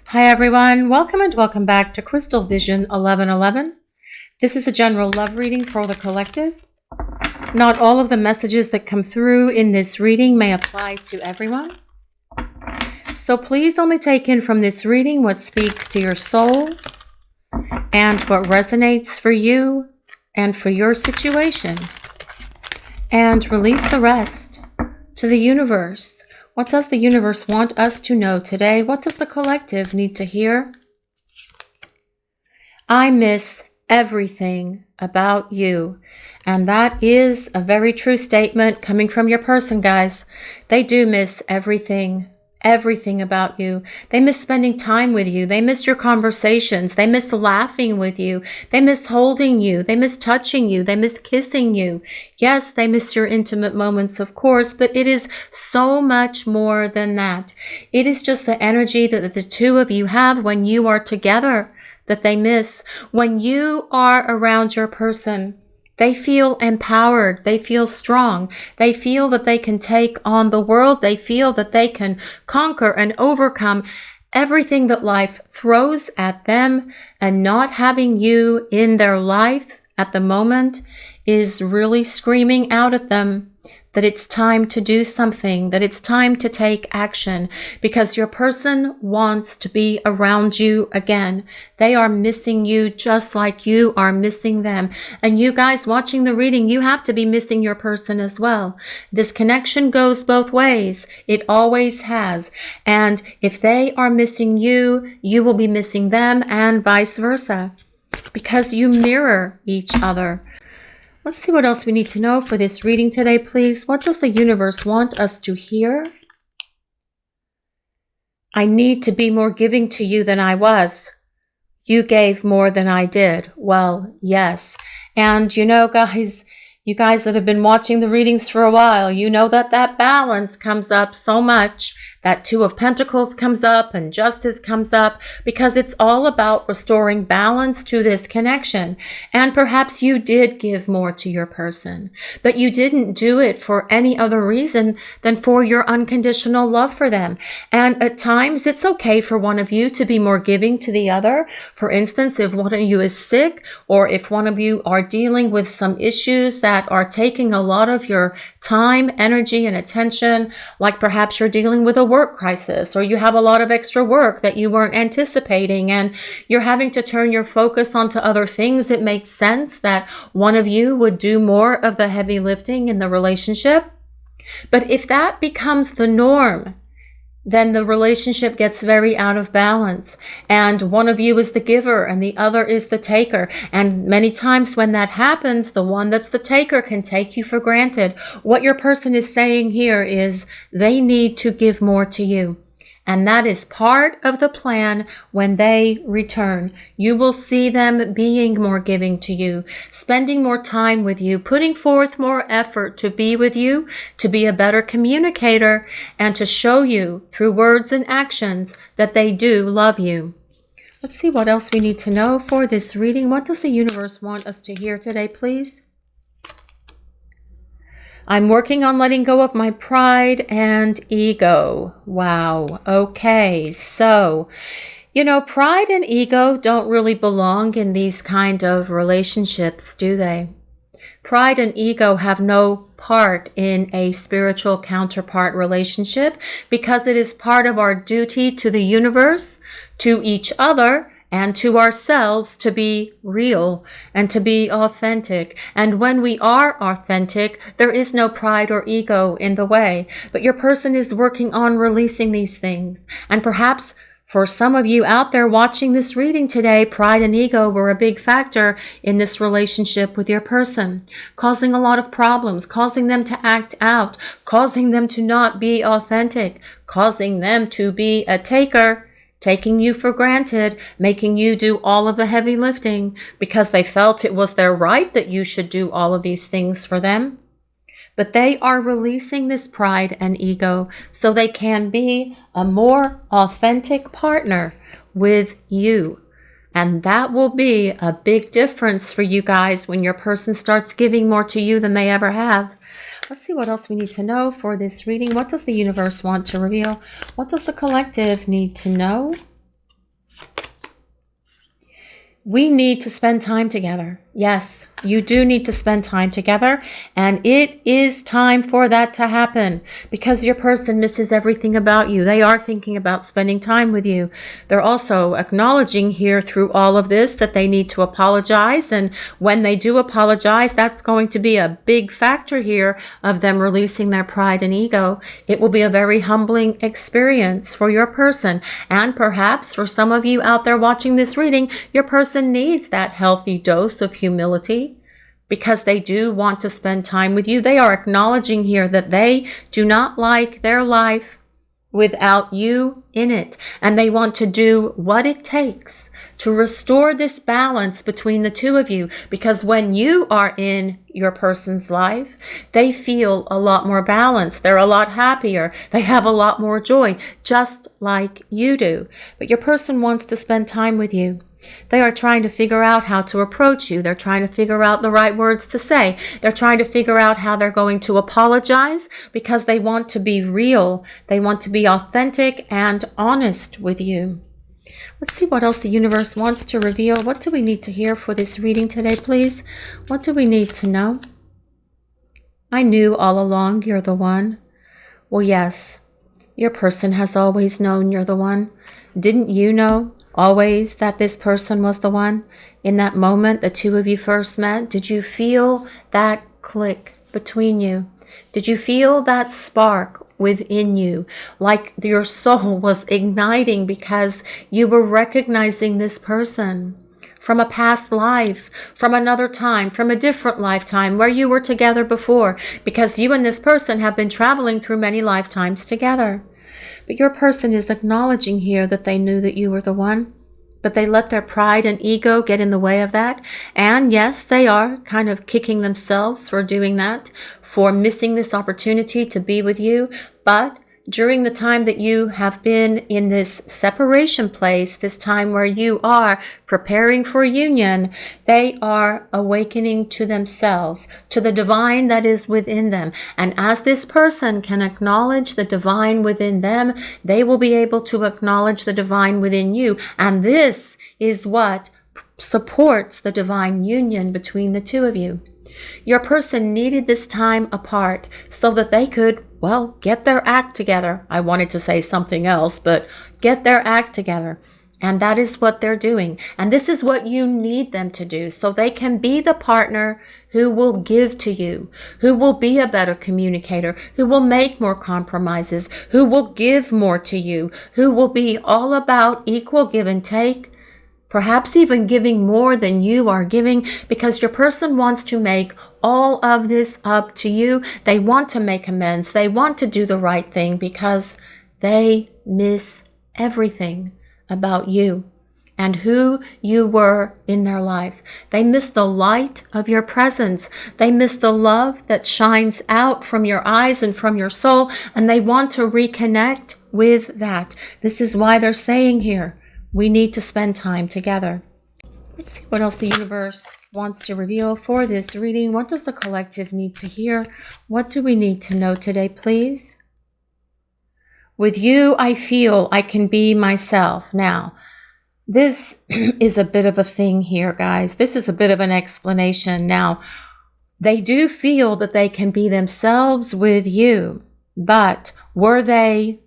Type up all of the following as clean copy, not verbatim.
Hi everyone, welcome and welcome back to Crystal Vision 1111. This is a general love reading for the collective. Not all of the messages that come through in this reading may apply to everyone. So please only take in from this reading what speaks to your soul and what resonates for you and for your situation. And release the rest to the universe. What does the universe want us to know today? What does the collective need to hear? I miss everything about you. And that is a very true statement coming from your person, guys. They do miss everything about you. They miss spending time with you. They miss your conversations. They miss laughing with you. They miss holding you. They miss touching you. They miss kissing you. Yes, they miss your intimate moments, of course, but it is so much more than that. It is just the energy that the two of you have when you are together that they miss. When you are around your person, they feel empowered. They feel strong. They feel that they can take on the world. They feel that they can conquer and overcome everything that life throws at them. And not having you in their life at the moment is really screaming out at them that it's time to do something, that it's time to take action, because your person wants to be around you again. They are missing you just like you are missing them. And you guys watching the reading, you have to be missing your person as well. This connection goes both ways. It always has. And if they are missing you, you will be missing them, and vice versa, because you mirror each other. Let's see what else we need to know for this reading today, please. What does the universe want us to hear? I need to be more giving to you than I was. You gave more than I did. Well, yes. And you know, guys, you guys that have been watching the readings for a while, you know that that balance comes up so much. That Two of Pentacles comes up and Justice comes up, because it's all about restoring balance to this connection. And perhaps you did give more to your person, but you didn't do it for any other reason than for your unconditional love for them. And at times it's okay for one of you to be more giving to the other. For instance, if one of you is sick, or if one of you are dealing with some issues that are taking a lot of your time, energy, and attention, like perhaps you're dealing with a work crisis, or you have a lot of extra work that you weren't anticipating and you're having to turn your focus onto other things, it makes sense that one of you would do more of the heavy lifting in the relationship. But if that becomes the norm, then the relationship gets very out of balance, and one of you is the giver and the other is the taker. And many times when that happens, the one that's the taker can take you for granted. What your person is saying here is they need to give more to you. And that is part of the plan when they return. You will see them being more giving to you, spending more time with you, putting forth more effort to be with you, to be a better communicator, and to show you through words and actions that they do love you. Let's see what else we need to know for this reading. What does the universe want us to hear today, please? I'm working on letting go of my pride and ego. Wow. Okay. So, you know, pride and ego don't really belong in these kind of relationships, do they? Pride and ego have no part in a spiritual counterpart relationship, because it is part of our duty to the universe, to each other, and to ourselves to be real and to be authentic. And when we are authentic, there is no pride or ego in the way. But your person is working on releasing these things. And perhaps for some of you out there watching this reading today, pride and ego were a big factor in this relationship with your person, causing a lot of problems, causing them to act out, causing them to not be authentic, causing them to be a taker, taking you for granted, making you do all of the heavy lifting because they felt it was their right that you should do all of these things for them. But they are releasing this pride and ego so they can be a more authentic partner with you. And that will be a big difference for you guys when your person starts giving more to you than they ever have. Let's see what else we need to know for this reading. What does the universe want to reveal? What does the collective need to know? we need to spend time together. Yes, you do need to spend time together, and it is time for that to happen because your person misses everything about you. They are thinking about spending time with you. They're also acknowledging here through all of this that they need to apologize, and when they do apologize, that's going to be a big factor here of them releasing their pride and ego. It will be a very humbling experience for your person, and perhaps for some of you out there watching this reading, your person needs that healthy dose of humility because they do want to spend time with you. They are acknowledging here that they do not like their life without you in it, and they want to do what it takes to restore this balance between the two of you, because when you are in your person's life, they feel a lot more balanced, they're a lot happier, they have a lot more joy, just like you do. But your person wants to spend time with you. They are trying to figure out how to approach you. They're trying to figure out the right words to say. They're trying to figure out how they're going to apologize because they want to be real. They want to be authentic and honest with you. Let's see what else the universe wants to reveal. What do we need to hear for this reading today, please? What do we need to know? I knew all along you're the one. Well, yes, your person has always known you're the one. Didn't you know always that this person was the one? In that moment the two of you first met, did you feel that click between you? Did you feel that spark within you, like your soul was igniting because you were recognizing this person from a past life, from another time, from a different lifetime where you were together before, because you and this person have been traveling through many lifetimes together. But your person is acknowledging here that they knew that you were the one, but they let their pride and ego get in the way of that. And yes, they are kind of kicking themselves for doing that, for missing this opportunity to be with you. But during the time that you have been in this separation place, this time where you are preparing for union, they are awakening to themselves, to the divine that is within them. And as this person can acknowledge the divine within them, they will be able to acknowledge the divine within you. And this is what supports the divine union between the two of you. Your person needed this time apart so that they could, well, get their act together. I wanted to say something else, but get their act together. And that is what they're doing. And this is what you need them to do so they can be the partner who will give to you, who will be a better communicator, who will make more compromises, who will give more to you, who will be all about equal give and take. Perhaps even giving more than you are giving, because your person wants to make all of this up to you. They want to make amends. They want to do the right thing because they miss everything about you and who you were in their life. They miss the light of your presence. They miss the love that shines out from your eyes and from your soul, and they want to reconnect with that. This is why they're saying here, we need to spend time together. Let's see what else the universe wants to reveal for this reading. What does the collective need to hear? What do we need to know today, please? With you, I feel I can be myself. Now, this is a bit of a thing here, guys. This is a bit of an explanation. Now, they do feel that they can be themselves with you, but were they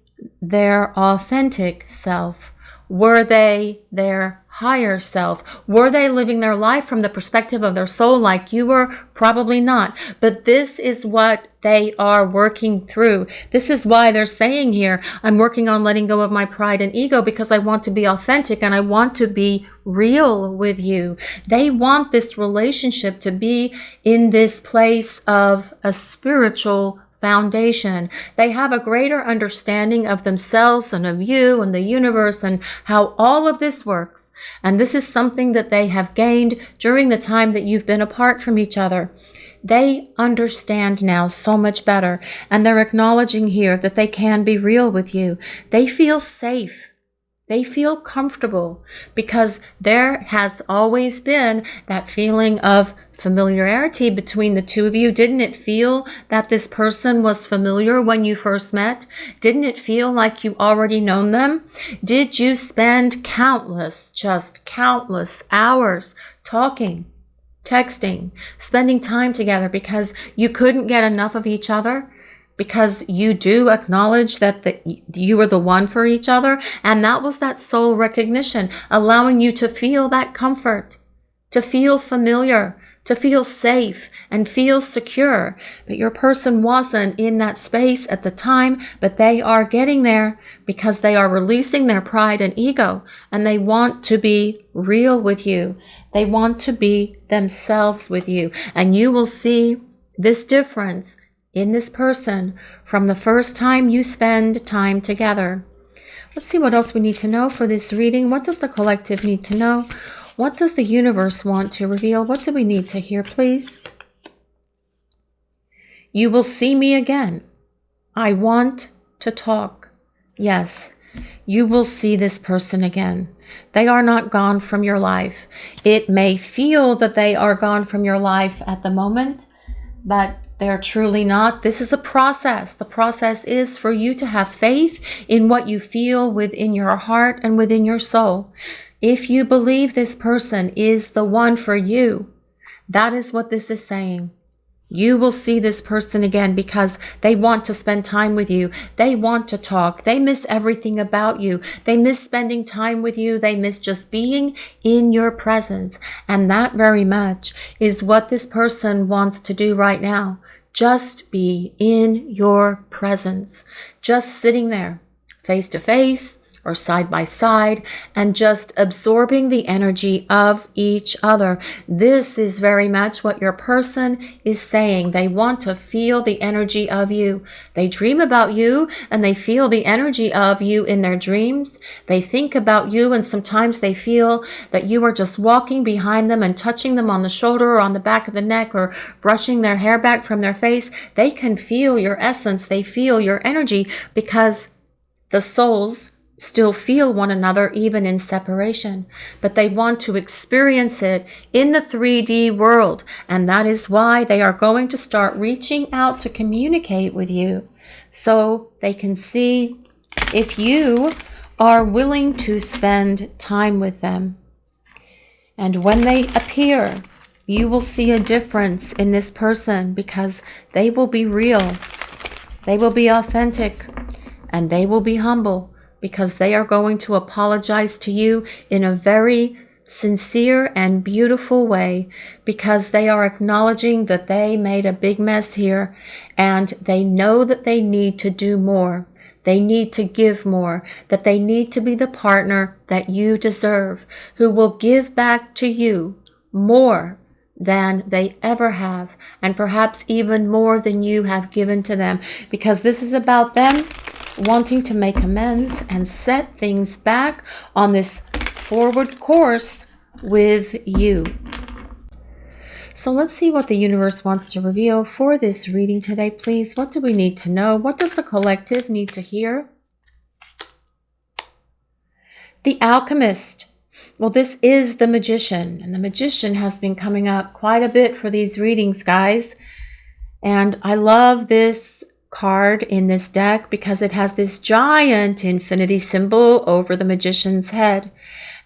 their authentic self? Were they their higher self? Were they living their life from the perspective of their soul like you were? Probably not. But this is what they are working through. This is why they're saying here, I'm working on letting go of my pride and ego because I want to be authentic and I want to be real with you. They want this relationship to be in this place of a spiritual foundation. They have a greater understanding of themselves and of you and the universe and how all of this works. And this is something that they have gained during the time that you've been apart from each other. They understand now so much better, and they're acknowledging here that they can be real with you. They feel safe. They feel comfortable because there has always been that feeling of familiarity between the two of you? Didn't it feel that this person was familiar when you first met? Didn't it feel like you already known them? Did you spend just countless hours talking, texting, spending time together because you couldn't get enough of each other? Because you do acknowledge that you were the one for each other, and that was that soul recognition, allowing you to feel that comfort, to feel familiar, to feel safe and feel secure. But your person wasn't in that space at the time, but they are getting there because they are releasing their pride and ego, and they want to be real with you. They want to be themselves with you, and you will see this difference in this person from the first time you spend time together. Let's see what else we need to know for this reading. What does the collective need to know? What does the universe want to reveal? What do we need to hear, please? You will see me again. I want to talk. Yes, you will see this person again. They are not gone from your life. It may feel that they are gone from your life at the moment, but they're truly not. This is a process. The process is for you to have faith in what you feel within your heart and within your soul. If you believe this person is the one for you, that is what this is saying. You will see this person again because they want to spend time with you. They want to talk. They miss everything about you. They miss spending time with you. They miss just being in your presence. And that very much is what this person wants to do right now. Just be in your presence. Just sitting there, face to face, or side by side, and just absorbing the energy of each other. This is very much what your person is saying. They want to feel the energy of you. They dream about you and they feel the energy of you in their dreams. They think about you and sometimes they feel that you are just walking behind them and touching them on the shoulder or on the back of the neck or brushing their hair back from their face. They can feel your essence. They feel your energy because the souls still feel one another even in separation, but they want to experience it in the 3D world, and that is why they are going to start reaching out to communicate with you so they can see if you are willing to spend time with them. And when they appear, you will see a difference in this person because they will be real, they will be authentic, and they will be humble, because they are going to apologize to you in a very sincere and beautiful way, because they are acknowledging that they made a big mess here and they know that they need to do more. They need to give more, that they need to be the partner that you deserve, who will give back to you more than they ever have, and perhaps even more than you have given to them, because this is about them wanting to make amends and set things back on this forward course with you. So let's see what the universe wants to reveal for this reading today, please. What do we need to know? What does the collective need to hear? The Alchemist. Well, this is the Magician, and the Magician has been coming up quite a bit for these readings, guys. And I love this card in this deck because it has this giant infinity symbol over the Magician's head.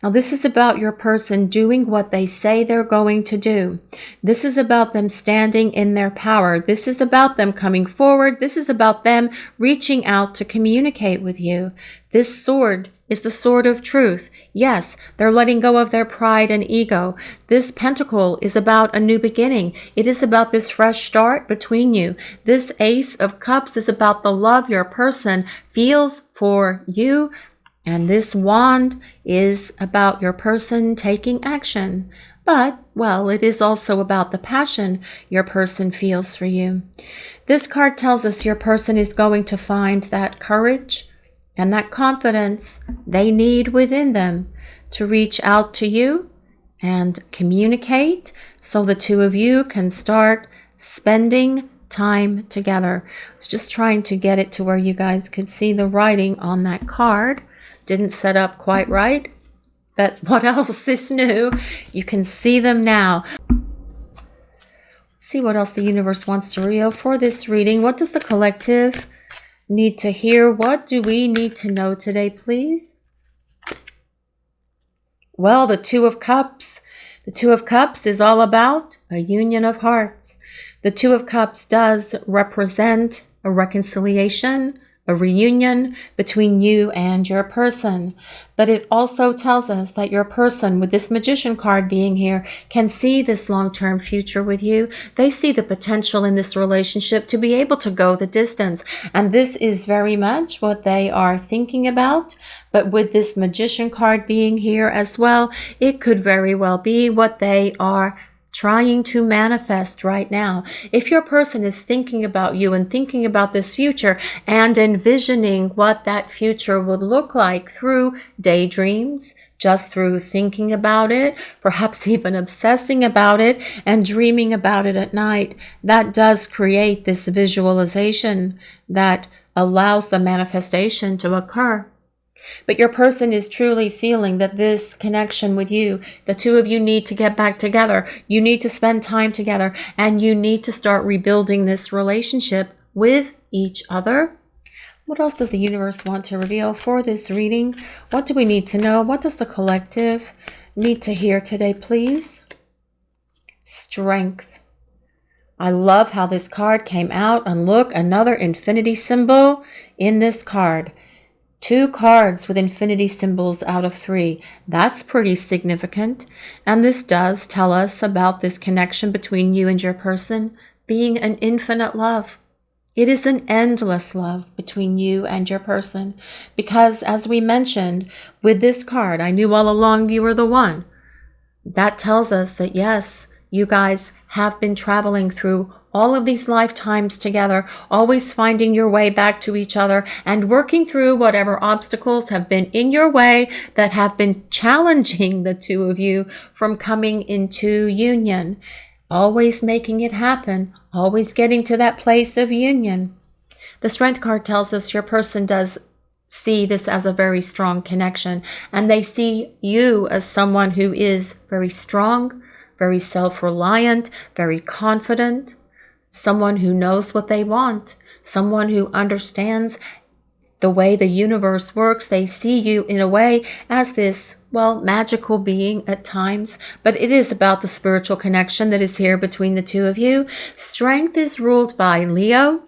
Now, this is about your person doing what they say they're going to do. This is about them standing in their power. This is about them coming forward. This is about them reaching out to communicate with you. This sword is the sword of truth. Yes, they're letting go of their pride and ego. This pentacle is about a new beginning. It is about this fresh start between you. This Ace of Cups is about the love your person feels for you. And this wand is about your person taking action. But, well, it is also about the passion your person feels for you. This card tells us your person is going to find that courage and that confidence they need within them to reach out to you and communicate so the two of you can start spending time together. I was just trying to get it to where you guys could see the writing on that card. Didn't set up quite right, but what else is new? You can see them now. See what else the universe wants to reveal for this reading. What does the collective need to hear? What do we need to know today, please? Well, the Two of Cups. The Two of Cups is all about a union of hearts. The Two of Cups does represent a reconciliation, a reunion between you and your person. But it also tells us that your person, with this Magician card being here, can see this long-term future with you. They see the potential in this relationship to be able to go the distance. And this is very much what they are thinking about. But with this Magician card being here as well, it could very well be what they are trying to manifest right now. If your person is thinking about you and thinking about this future and envisioning what that future would look like through daydreams, just through thinking about it, perhaps even obsessing about it and dreaming about it at night, that does create this visualization that allows the manifestation to occur. But your person is truly feeling that this connection with you, the two of you need to get back together. You need to spend time together, and you need to start rebuilding this relationship with each other. What else does the universe want to reveal for this reading? What do we need to know? What does the collective need to hear today, please? Strength. I love how this card came out, and look, another infinity symbol in this card. 2 cards with infinity symbols out of 3. That's pretty significant. And this does tell us about this connection between you and your person being an infinite love. It is an endless love between you and your person. Because as we mentioned with this card, I knew all along you were the one. That tells us that yes, you guys have been traveling through all of these lifetimes together, always finding your way back to each other and working through whatever obstacles have been in your way that have been challenging the two of you from coming into union. Always making it happen, always getting to that place of union. The Strength card tells us your person does see this as a very strong connection, and they see you as someone who is very strong, very self-reliant, very confident, someone who knows what they want, someone who understands the way the universe works. They see you in a way as this, well, magical being at times, but it is about the spiritual connection that is here between the two of you. Strength is ruled by Leo.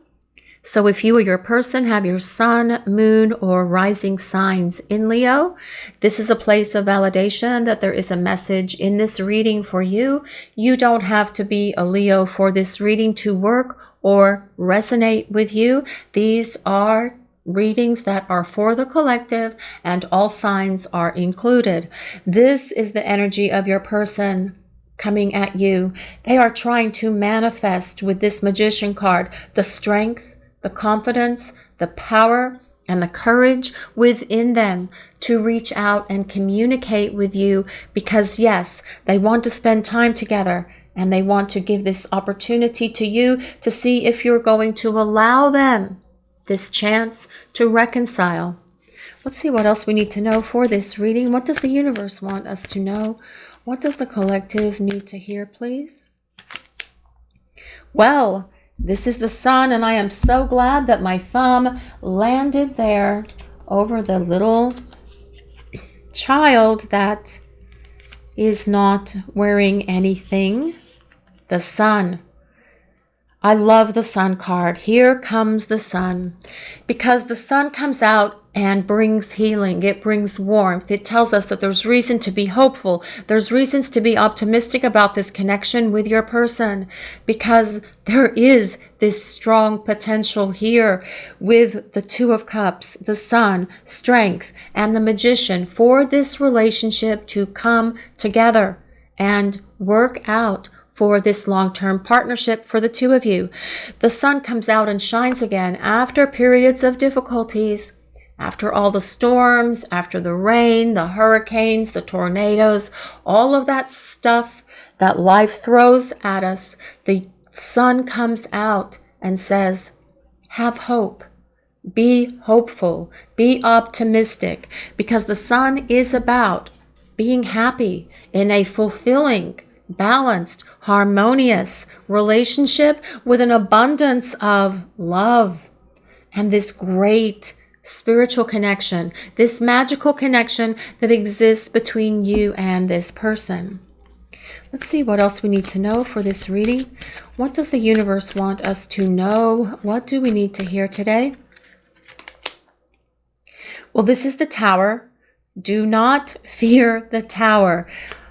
So if you or your person have your sun, moon, or rising signs in Leo, this is a place of validation that there is a message in this reading for you. You don't have to be a Leo for this reading to work or resonate with you. These are readings that are for the collective, and all signs are included. This is the energy of your person coming at you. They are trying to manifest with this Magician card the strength, the confidence, the power, and the courage within them to reach out and communicate with you, because yes, they want to spend time together and they want to give this opportunity to you to see if you're going to allow them this chance to reconcile. Let's see what else we need to know for this reading. What does the universe want us to know? What does the collective need to hear, please? Well, this is the sun, and I am so glad that my thumb landed there over the little child that is not wearing anything. The sun. I love the sun card. Here comes the sun, because the sun comes out and brings healing. It brings warmth. It tells us that there's reason to be hopeful. There's reasons to be optimistic about this connection with your person, because there is this strong potential here with the Two of Cups, the Sun, strength, and the Magician for this relationship to come together and work out for this long-term partnership for the two of you. The sun comes out and shines again after periods of difficulties, after all the storms, after the rain, the hurricanes, the tornadoes, all of that stuff that life throws at us. The sun comes out and says, have hope. Be hopeful. Be optimistic, because the sun is about being happy in a fulfilling, balanced, harmonious relationship with an abundance of love and this great spiritual connection, this magical connection that exists between you and this person. Let's see what else we need to know for this reading. What does the universe want us to know? What do we need to hear today? Well, this is the Tower. Do not fear the Tower.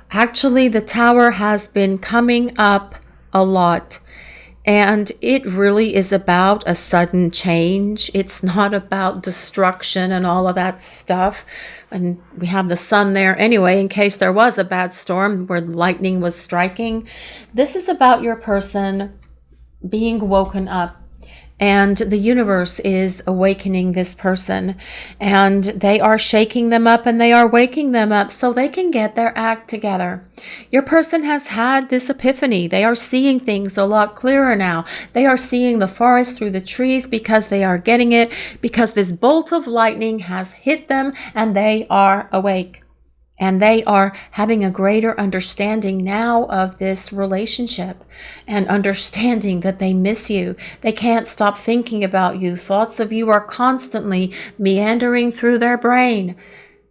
Actually, the Tower has been coming up a lot. And it really is about a sudden change. It's not about destruction and all of that stuff. And we have the sun there anyway, in case there was a bad storm where lightning was striking. This is about your person being woken up. And the universe is awakening this person. And they are shaking them up and they are waking them up so they can get their act together. Your person has had this epiphany. They are seeing things a lot clearer now. They are seeing the forest through the trees because they are getting it, because this bolt of lightning has hit them and they are awake. And they are having a greater understanding now of this relationship and understanding that they miss you. They can't stop thinking about you. Thoughts of you are constantly meandering through their brain.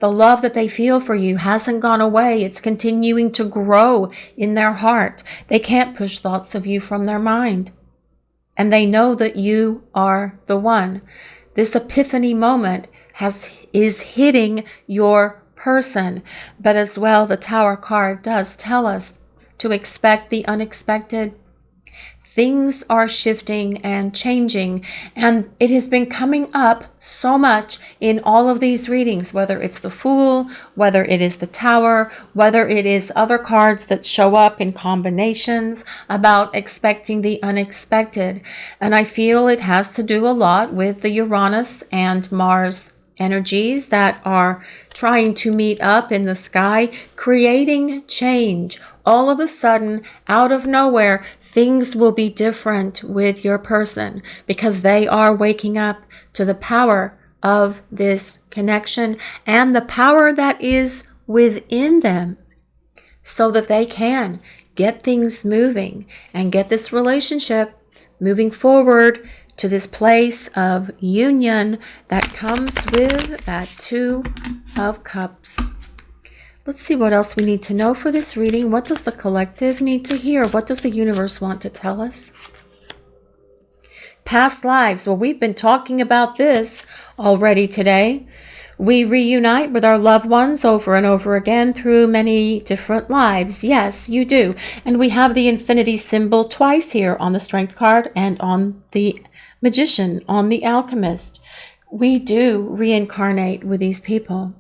The love that they feel for you hasn't gone away. It's continuing to grow in their heart. They can't push thoughts of you from their mind. And they know that you are the one. This epiphany moment is hitting your person, but as well, the Tower card does tell us to expect the unexpected. Things are shifting and changing, and it has been coming up so much in all of these readings, whether it's the Fool, whether it is the Tower, whether it is other cards that show up in combinations about expecting the unexpected. And I feel it has to do a lot with the Uranus and Mars energies that are trying to meet up in the sky, creating change. All of a sudden, out of nowhere, things will be different with your person because they are waking up to the power of this connection and the power that is within them so that they can get things moving and get this relationship moving forward to this place of union that comes with that Two of Cups. Let's see what else we need to know for this reading. What does the collective need to hear? What does the universe want to tell us? Past lives. Well, we've been talking about this already today. We reunite with our loved ones over and over again through many different lives. Yes, you do. And we have the infinity symbol twice here on the Strength card and on the Magician, on the Alchemist. We do reincarnate with these people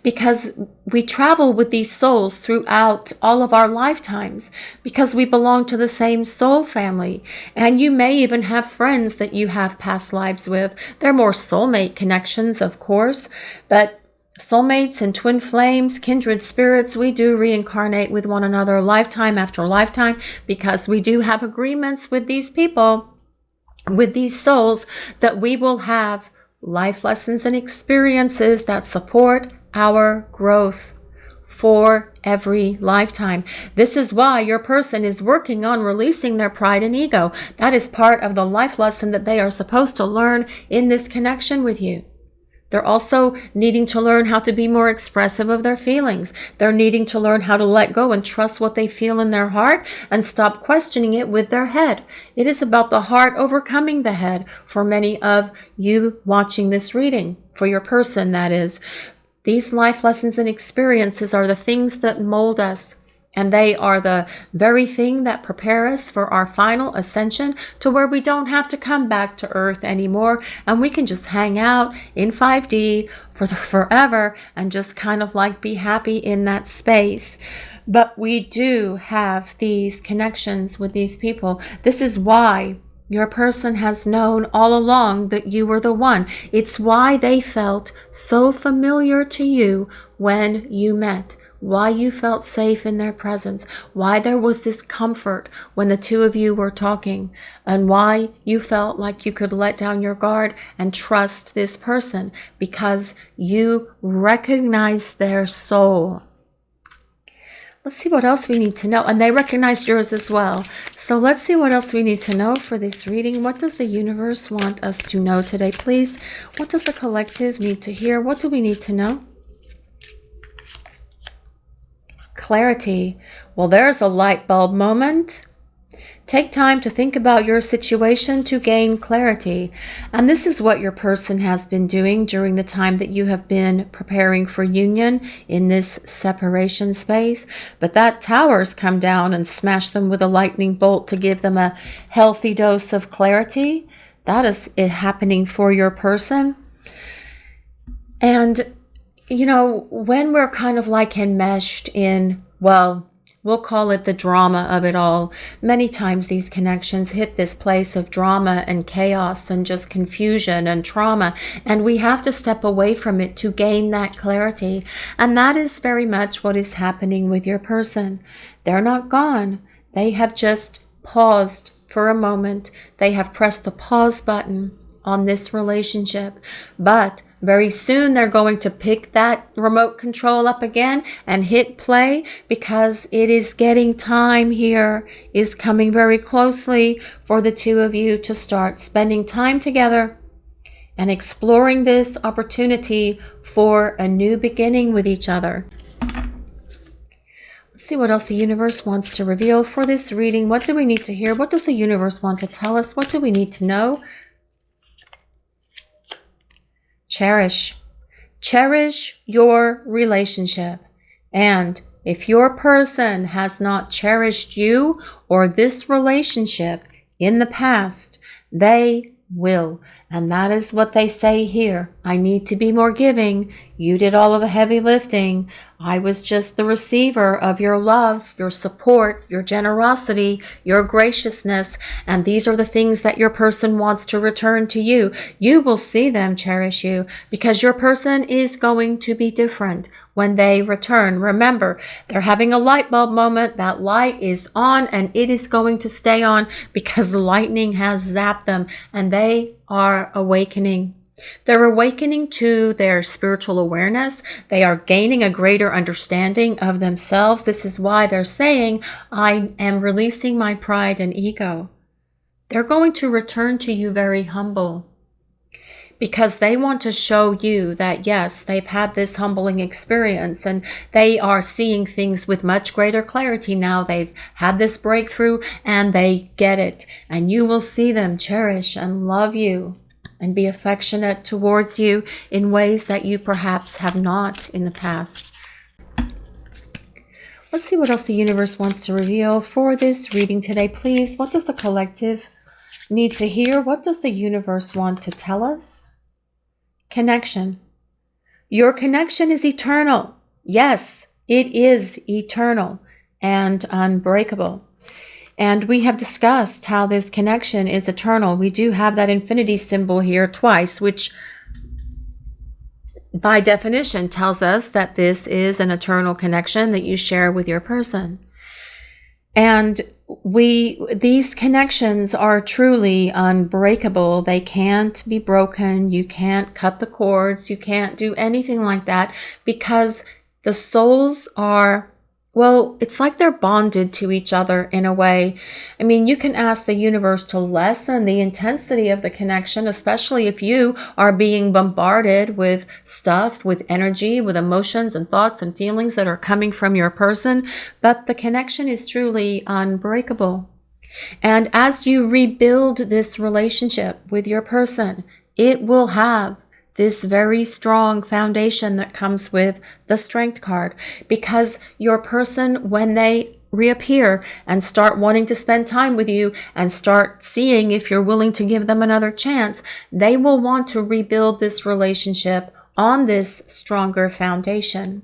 because we travel with these souls throughout all of our lifetimes because we belong to the same soul family. And you may even have friends that you have past lives with. They're more soulmate connections, of course, but soulmates and twin flames, kindred spirits, we do reincarnate with one another lifetime after lifetime because we do have agreements with these people, with these souls, that we will have life lessons and experiences that support our growth for every lifetime. This is why your person is working on releasing their pride and ego. That is part of the life lesson that they are supposed to learn in this connection with you. They're also needing to learn how to be more expressive of their feelings. They're needing to learn how to let go and trust what they feel in their heart and stop questioning it with their head. It is about the heart overcoming the head for many of you watching this reading, for your person, that is. These life lessons and experiences are the things that mold us. And they are the very thing that prepare us for our final ascension to where we don't have to come back to Earth anymore. And we can just hang out in 5D for forever and just kind of like be happy in that space. But we do have these connections with these people. This is why your person has known all along that you were the one. It's why they felt so familiar to you when you met. Why you felt safe in their presence, why there was this comfort when the two of you were talking, and why you felt like you could let down your guard and trust this person because you recognize their soul. Let's see what else we need to know. And they recognize yours as well. So let's see what else we need to know for this reading. What does the universe want us to know today, please? What does the collective need to hear? What do we need to know? Clarity. Well, there's a light bulb moment. Take time to think about your situation to gain clarity. And this is what your person has been doing during the time that you have been preparing for union in this separation space. But that tower's come down and smashed them with a lightning bolt to give them a healthy dose of clarity. That is it happening for your person. And, you know, when we're kind of like enmeshed in, well, we'll call it the drama of it all. Many times these connections hit this place of drama and chaos and just confusion and trauma. And we have to step away from it to gain that clarity. And that is very much what is happening with your person. They're not gone. They have just paused for a moment. They have pressed the pause button on this relationship. But very soon they're going to pick that remote control up again and hit play, because it is getting time here, is coming very closely for the two of you to start spending time together and exploring this opportunity for a new beginning with each other. Let's see what else the universe wants to reveal for this reading. What do we need to hear? What does the universe want to tell us? What do we need to know? Cherish. Cherish your relationship. And if your person has not cherished you or this relationship in the past, they will. And that is what they say here. I need to be more giving. You did all of the heavy lifting. I was just the receiver of your love, your support, your generosity, your graciousness. And these are the things that your person wants to return to you. You will see them cherish you, because your person is going to be different when they return. Remember, they're having a light bulb moment. That light is on and it is going to stay on, because the lightning has zapped them and they are awakening. They're awakening to their spiritual awareness. They are gaining a greater understanding of themselves. This is why they're saying, I am releasing my pride and ego. They're going to return to you very humble, because they want to show you that, yes, they've had this humbling experience and they are seeing things with much greater clarity now. They've had this breakthrough and they get it. And you will see them cherish and love you and be affectionate towards you in ways that you perhaps have not in the past. Let's see what else the universe wants to reveal for this reading today, please. What does the collective need to hear? What does the universe want to tell us? Connection. Your connection is eternal. Yes, it is eternal and unbreakable. And we have discussed how this connection is eternal. We do have that infinity symbol here twice, which by definition tells us that this is an eternal connection that you share with your person. And these connections are truly unbreakable. They can't be broken. You can't cut the cords. You can't do anything like that, because the souls are, well, it's like they're bonded to each other in a way. I mean, you can ask the universe to lessen the intensity of the connection, especially if you are being bombarded with stuff, with energy, with emotions and thoughts and feelings that are coming from your person. But the connection is truly unbreakable. And as you rebuild this relationship with your person, it will have this very strong foundation that comes with the Strength card, because your person, when they reappear and start wanting to spend time with you and start seeing if you're willing to give them another chance, they will want to rebuild this relationship on this stronger foundation,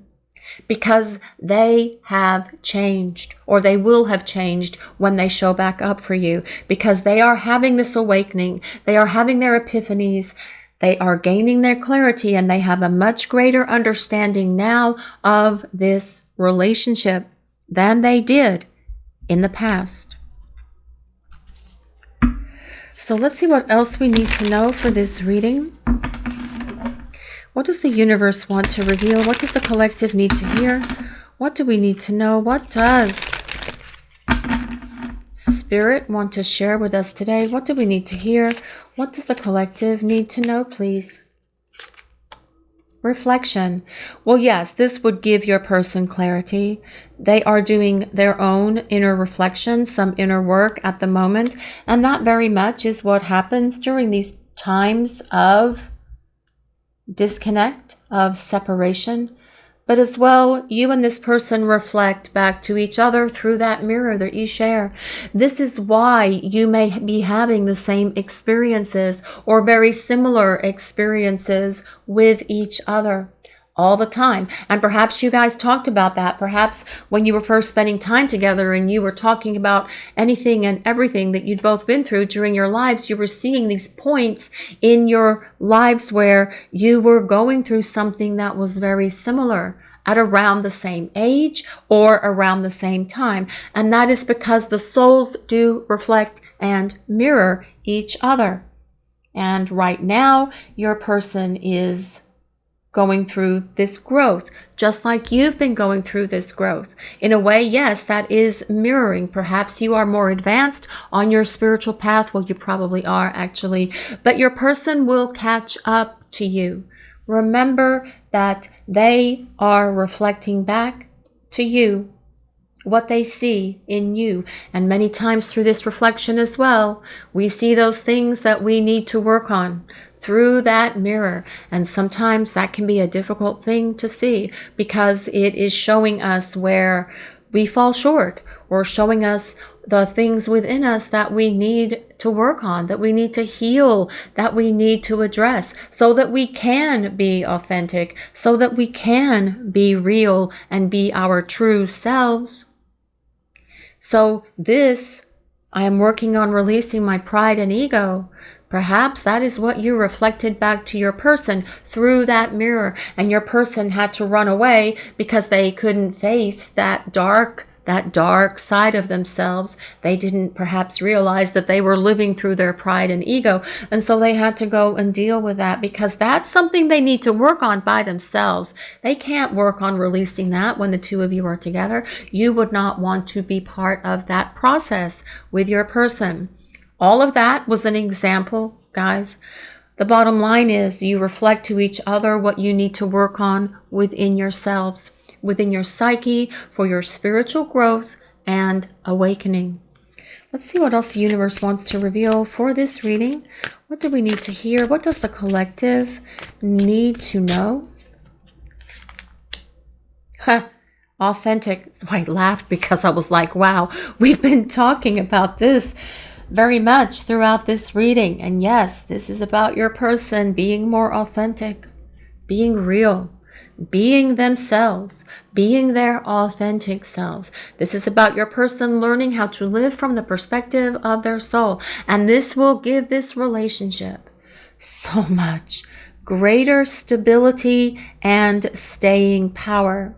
because they have changed, or they will have changed when they show back up for you, because they are having this awakening. They are having their epiphanies. They are gaining their clarity, and they have a much greater understanding now of this relationship than they did in the past. So let's see what else we need to know for this reading. What does the universe want to reveal? What does the collective need to hear? What do we need to know? What does Spirit want to share with us today? What do we need to hear? What does the collective need to know, please? Reflection. Well, yes, this would give your person clarity. They are doing their own inner reflection, some inner work at the moment. And that very much is what happens during these times of disconnect, of separation. But as well, you and this person reflect back to each other through that mirror that you share. This is why you may be having the same experiences or very similar experiences with each other all the time. And perhaps you guys talked about that. Perhaps when you were first spending time together and you were talking about anything and everything that you'd both been through during your lives, you were seeing these points in your lives where you were going through something that was very similar at around the same age or around the same time. And that is because the souls do reflect and mirror each other. And right now, your person is going through this growth, just like you've been going through this growth. In a way, yes, that is mirroring. Perhaps you are more advanced on your spiritual path. Well, you probably are actually, but your person will catch up to you. Remember that they are reflecting back to you what they see in you. And many times through this reflection as well, we see those things that we need to work on through that mirror. And sometimes that can be a difficult thing to see because it is showing us where we fall short or showing us the things within us that we need to work on, that we need to heal, that we need to address so that we can be authentic, so that we can be real and be our true selves. So this, I am working on releasing my pride and ego. Perhaps that is what you reflected back to your person through that mirror, and your person had to run away because they couldn't face that dark side of themselves. They didn't perhaps realize that they were living through their pride and ego, and so they had to go and deal with that because that's something they need to work on by themselves. They can't work on releasing that when the two of you are together. You would not want to be part of that process with your person. All of that was an example, guys. The bottom line is you reflect to each other what you need to work on within yourselves, within your psyche, for your spiritual growth and awakening. Let's see what else the universe wants to reveal for this reading. What do we need to hear? What does the collective need to know? Authentic. So I laughed because I was like, wow, we've been talking about this very much throughout this reading. And yes, this is about your person being more authentic, being real, being themselves, being their authentic selves. This is about your person learning how to live from the perspective of their soul. And this will give this relationship so much greater stability and staying power.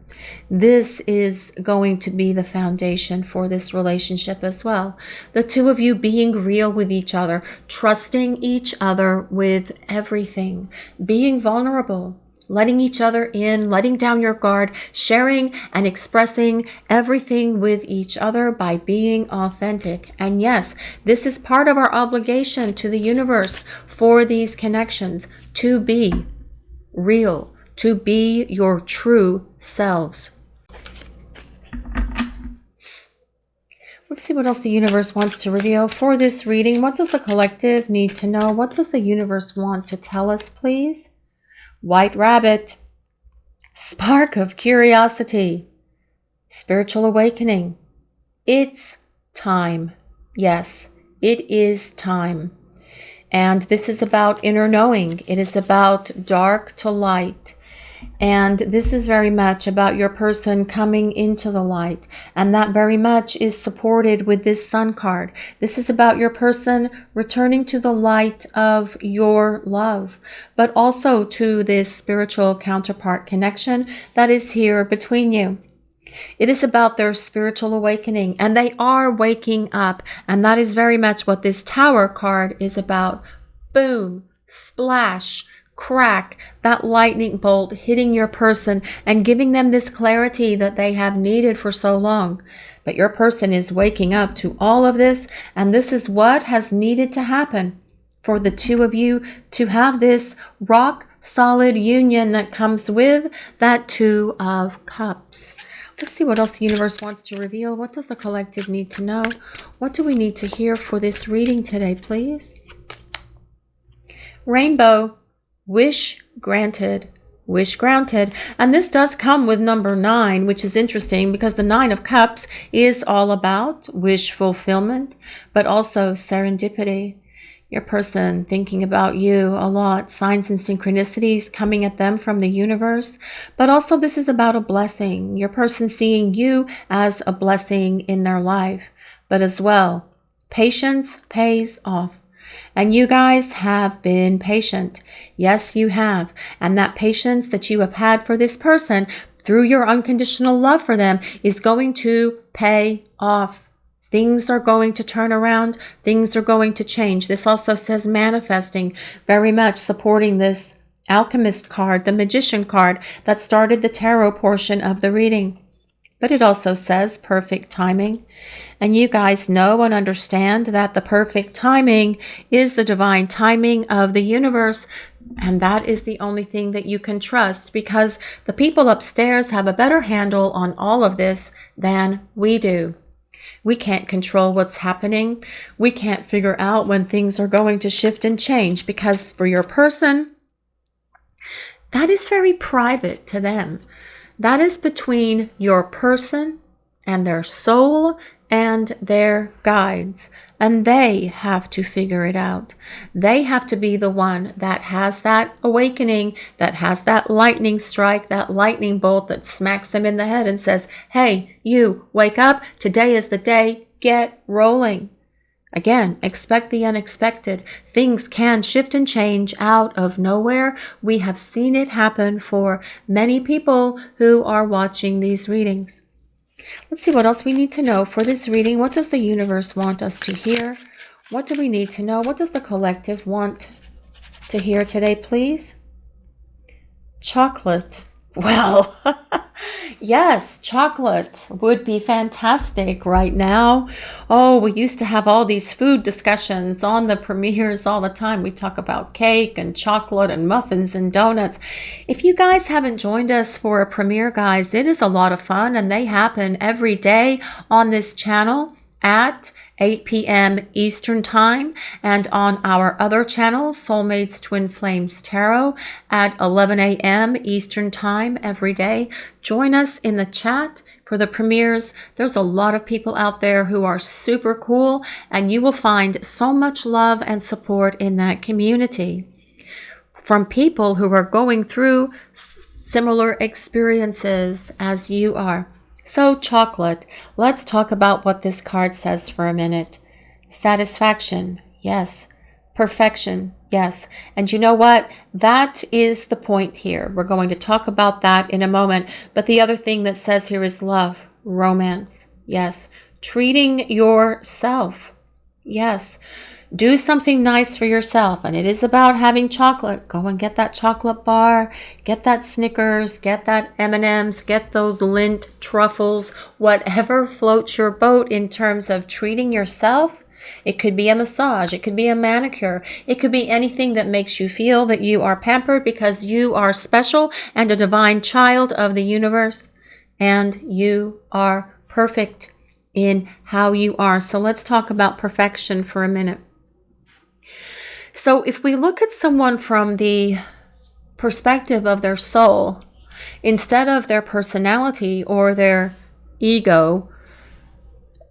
This is going to be the foundation for this relationship as well. The two of you being real with each other, trusting each other with everything, being vulnerable, letting each other in, letting down your guard, sharing and expressing everything with each other by being authentic. And yes, this is part of our obligation to the universe for these connections, to be real, to be your true selves. Let's see what else the universe wants to reveal for this reading. What does the collective need to know? What does the universe want to tell us, please? White rabbit, spark of curiosity, spiritual awakening. It's time. Yes, it is time. And this is about inner knowing. It is about dark to light. And this is very much about your person coming into the light. And that very much is supported with this Sun card. This is about your person returning to the light of your love, but also to this spiritual counterpart connection that is here between you. It is about their spiritual awakening, and they are waking up. And that is very much what this Tower card is about. Boom, splash, crack, that lightning bolt hitting your person and giving them this clarity that they have needed for so long. But your person is waking up to all of this, and this is what has needed to happen for the two of you to have this rock solid union that comes with that Two of Cups. Let's see what else the universe wants to reveal. What does the collective need to know? What do we need to hear for this reading today, please? Rainbow, wish granted, wish granted. And this does come with number 9, which is interesting because the 9 of Cups is all about wish fulfillment, but also serendipity. Your person thinking about you a lot, signs and synchronicities coming at them from the universe. But also this is about a blessing. Your person seeing you as a blessing in their life. But as well, patience pays off. And you guys have been patient. Yes, you have. And that patience that you have had for this person through your unconditional love for them is going to pay off. Things are going to turn around. Things are going to change. This also says manifesting, very much supporting this alchemist card, the magician card that started the tarot portion of the reading. But it also says perfect timing. And you guys know and understand that the perfect timing is the divine timing of the universe. And that is the only thing that you can trust, because the people upstairs have a better handle on all of this than we do. We can't control what's happening. We can't figure out when things are going to shift and change, because for your person, that is very private to them. That is between your person and their soul and their guides. And they have to figure it out. They have to be the one that has that awakening, that has that lightning strike, that lightning bolt that smacks them in the head and says, hey, you, wake up. Today is the day. Get rolling. Again, expect the unexpected. Things can shift and change out of nowhere. We have seen it happen for many people who are watching these readings. Let's see what else we need to know for this reading. What does the universe want us to hear? What do we need to know? What does the collective want to hear today, please? Chocolate. Well, yes, chocolate would be fantastic right now. Oh, we used to have all these food discussions on the premieres all the time. We talk about cake and chocolate and muffins and donuts. If you guys haven't joined us for a premiere, guys, it is a lot of fun, and they happen every day on this channel at 8 p.m. Eastern Time, and on our other channel, Soulmates Twin Flames Tarot, at 11 a.m. Eastern Time every day. Join us in the chat for the premieres. There's a lot of people out there who are super cool, and you will find so much love and support in that community from people who are going through similar experiences as you are. So chocolate, let's talk about what this card says for a minute. Satisfaction, yes. Perfection, yes. And you know what? That is the point here. We're going to talk about that in a moment. But the other thing that says here is love, romance, yes. Treating yourself, yes. Do something nice for yourself, and it is about having chocolate. Go and get that chocolate bar, get that Snickers, get that M&Ms, get those Lindt truffles, whatever floats your boat in terms of treating yourself. It could be a massage, it could be a manicure, it could be anything that makes you feel that you are pampered, because you are special and a divine child of the universe, and you are perfect in how you are. So let's talk about perfection for a minute. So if we look at someone from the perspective of their soul, instead of their personality or their ego,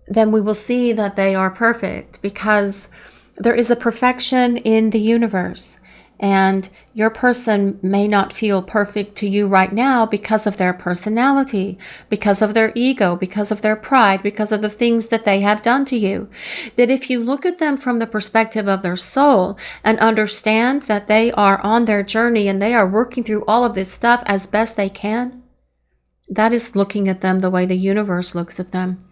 then we will see that they are perfect, because there is a perfection in the universe. And your person may not feel perfect to you right now because of their personality, because of their ego, because of their pride, because of the things that they have done to you. But if you look at them from the perspective of their soul and understand that they are on their journey and they are working through all of this stuff as best they can, that is looking at them the way the universe looks at them.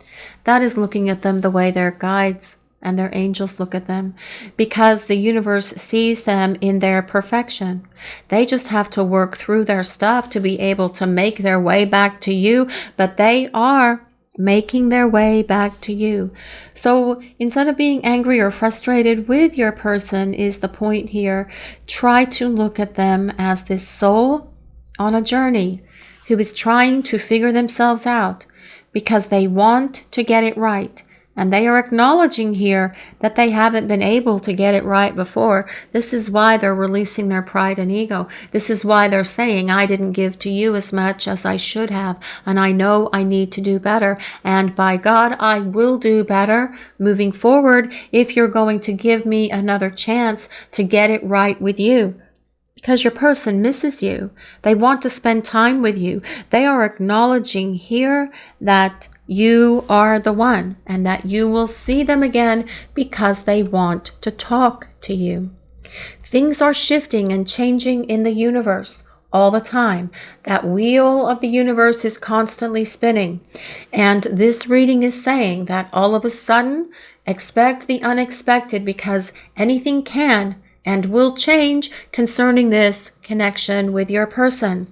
That is looking at them the way their guides and their angels look at them because the universe sees them in their perfection. They just have to work through their stuff to be able to make their way back to you, but they are making their way back to you. So instead of being angry or frustrated with your person is the point here, try to look at them as this soul on a journey who is trying to figure themselves out because they want to get it right. And they are acknowledging here that they haven't been able to get it right before. This is why they're releasing their pride and ego. This is why they're saying, I didn't give to you as much as I should have. And I know I need to do better. And by God, I will do better moving forward if you're going to give me another chance to get it right with you. Because your person misses you. They want to spend time with you. They are acknowledging here that you are the one and that you will see them again because they want to talk to you. Things are shifting and changing in the universe all the time. That wheel of the universe is constantly spinning. And this reading is saying that all of a sudden, expect the unexpected because anything can and will change concerning this connection with your person.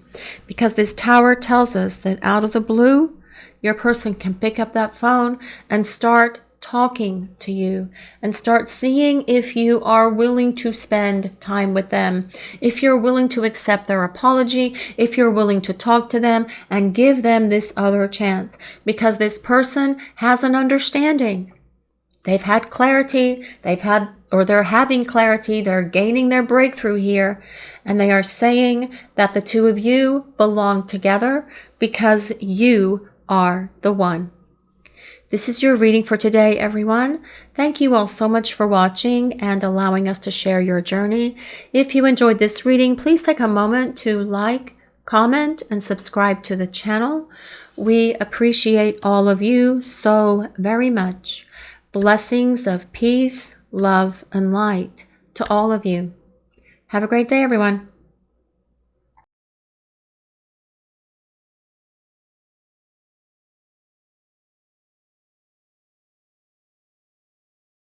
Because this tower tells us that out of the blue, your person can pick up that phone and start talking to you and start seeing if you are willing to spend time with them, if you're willing to accept their apology, if you're willing to talk to them and give them this other chance. Because this person has an understanding. They've had clarity, they're having clarity, they're gaining their breakthrough here, and they are saying that the two of you belong together because you are the one. This is your reading for today, everyone. Thank you all so much for watching and allowing us to share your journey. If you enjoyed this reading, please take a moment to like, comment, and subscribe to the channel. We appreciate all of you so very much. Blessings of peace, love, and light to all of you. Have a great day, everyone.